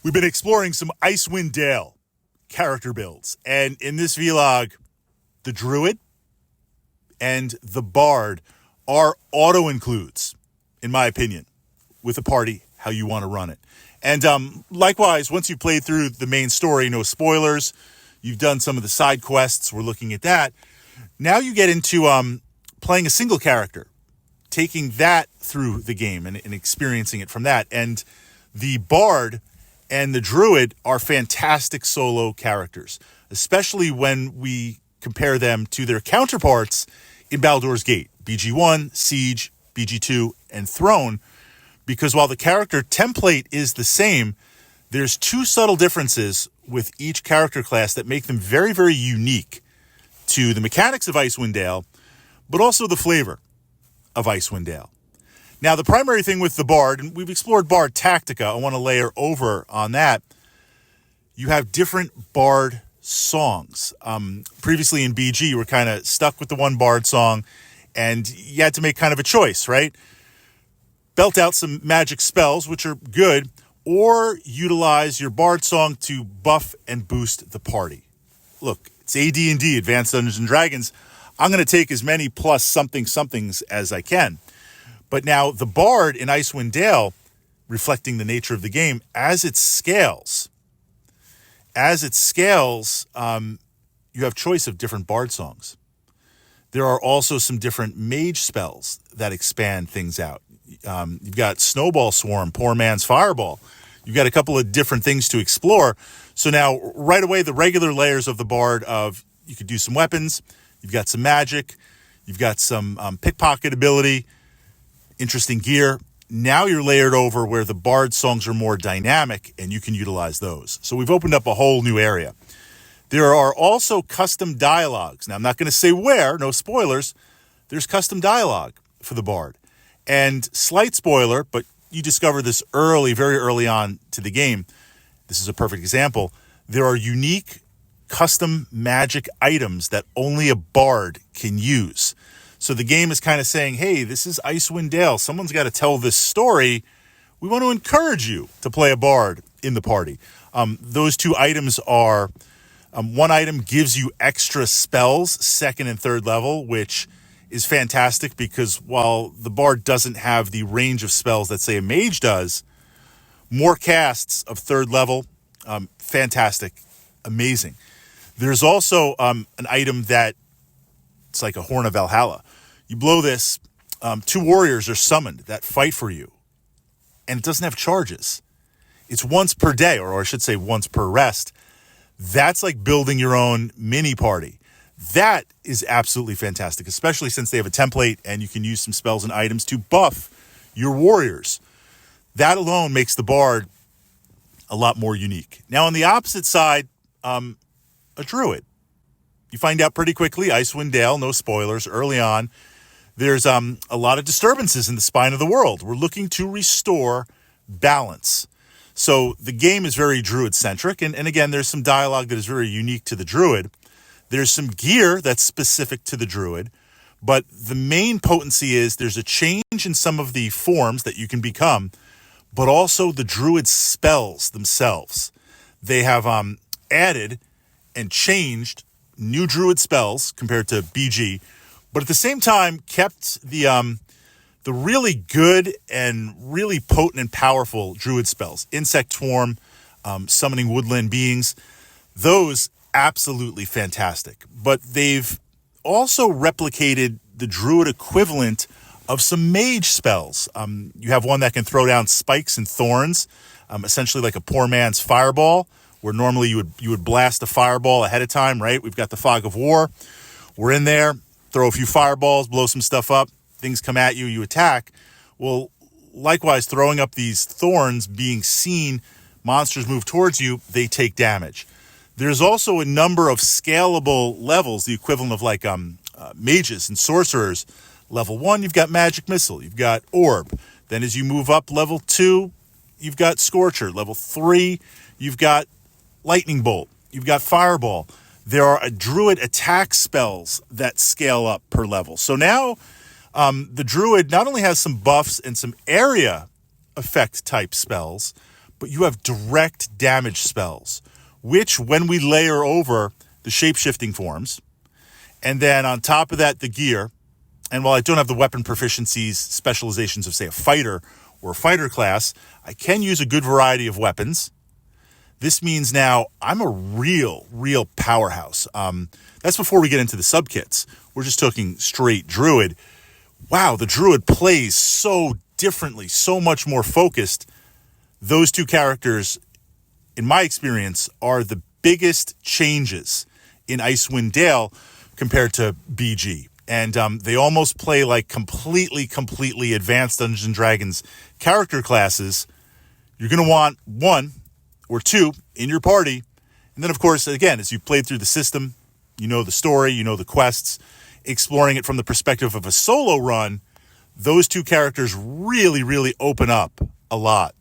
We've been exploring some Icewind Dale character builds, and in this vlog, the Druid and the Bard are auto-includes, in my opinion, with a party, how you want to run it. And likewise, once you played through the main story, no spoilers, you've done some of the side quests, we're looking at that. Now you get into playing a single character, taking that through the game and experiencing it from that. And the Bard and the Druid are fantastic solo characters, especially when we compare them to their counterparts in Baldur's Gate, BG1, Siege, BG2, and Throne, because while the character template is the same, there's two subtle differences with each character class that make them very, very unique to the mechanics of Icewind Dale, but also the flavor of Icewind Dale. Now, the primary thing with the Bard, and we've explored Bard Tactica, I want to layer over on that. You have different Bard songs. Previously in BG, you were kind of stuck with the one Bard song, and you had to make kind of a choice, right? Belt out some magic spells, which are good, or utilize your Bard song to buff and boost the party. Look, it's AD&D, Advanced Dungeons & Dragons. I'm going to take as many plus somethings as I can. But now the Bard in Icewind Dale, reflecting the nature of the game, as it scales, you have choice of different Bard songs. There are also some different mage spells that expand things out. You've got Snowball Swarm, Poor Man's Fireball. You've got a couple of different things to explore. So now, right away, the regular layers of the Bard of, you could do some weapons, you've got some magic, you've got some pickpocket ability, interesting gear. Now you're layered over where the Bard songs are more dynamic and you can utilize those. So we've opened up a whole new area. There are also custom dialogues. Now I'm not going to say where, no spoilers. There's custom dialogue for the Bard. And slight spoiler, but you discover this very early on to the game. This is a perfect example. There are unique custom magic items that only a Bard can use. So the game is kind of saying, hey, this is Icewind Dale. Someone's got to tell this story. We want to encourage you to play a Bard in the party. Those two items are, one item gives you extra spells, second and third level, which is fantastic because while the Bard doesn't have the range of spells that, say, a mage does, more casts of third level, fantastic, amazing. There's also an item that it's like a Horn of Valhalla. You blow this, two warriors are summoned that fight for you, and it doesn't have charges. It's once per day, or I should say once per rest. That's like building your own mini party. That is absolutely fantastic, especially since they have a template and you can use some spells and items to buff your warriors. That alone makes the Bard a lot more unique. Now, on the opposite side, a Druid. You find out pretty quickly, Icewind Dale, no spoilers, early on, there's a lot of disturbances in the spine of the world. We're looking to restore balance. So the game is very Druid-centric, and again, there's some dialogue that is very unique to the Druid. There's some gear that's specific to the Druid, but the main potency is there's a change in some of the forms that you can become, but also the Druid spells themselves. They have added and changed new Druid spells compared to BG, but at the same time kept the really good and really potent and powerful Druid spells. Insect Swarm, summoning woodland beings, those absolutely fantastic. But they've also replicated the Druid equivalent of some mage spells. You have one that can throw down spikes and thorns, essentially like a Poor Man's Fireball, where normally you would blast a fireball ahead of time, right? We've got the Fog of War. We're in there, throw a few fireballs, blow some stuff up, things come at you, you attack. Well, likewise, throwing up these thorns, being seen, monsters move towards you, they take damage. There's also a number of scalable levels, the equivalent of like mages and sorcerers. Level 1, you've got Magic Missile, you've got Orb. Then as you move up level 2, you've got Scorcher. Level 3, you've got Lightning Bolt, you've got Fireball. There are Druid attack spells that scale up per level. So now the Druid not only has some buffs and some area effect type spells, but you have direct damage spells, which when we layer over the shape-shifting forms, and then on top of that, the gear, and while I don't have the weapon proficiencies, specializations of, say, a fighter or a fighter class, I can use a good variety of weapons. This means now I'm a real powerhouse. That's before we get into the subkits. We're just talking straight Druid. Wow, the Druid plays so differently, so much more focused. Those two characters, in my experience, are the biggest changes in Icewind Dale compared to BG. And they almost play like completely advanced Dungeons & Dragons character classes. You're going to want one or two in your party. And then, of course, again, as you've played through the system, you know the story, you know the quests, exploring it from the perspective of a solo run, those two characters really open up a lot.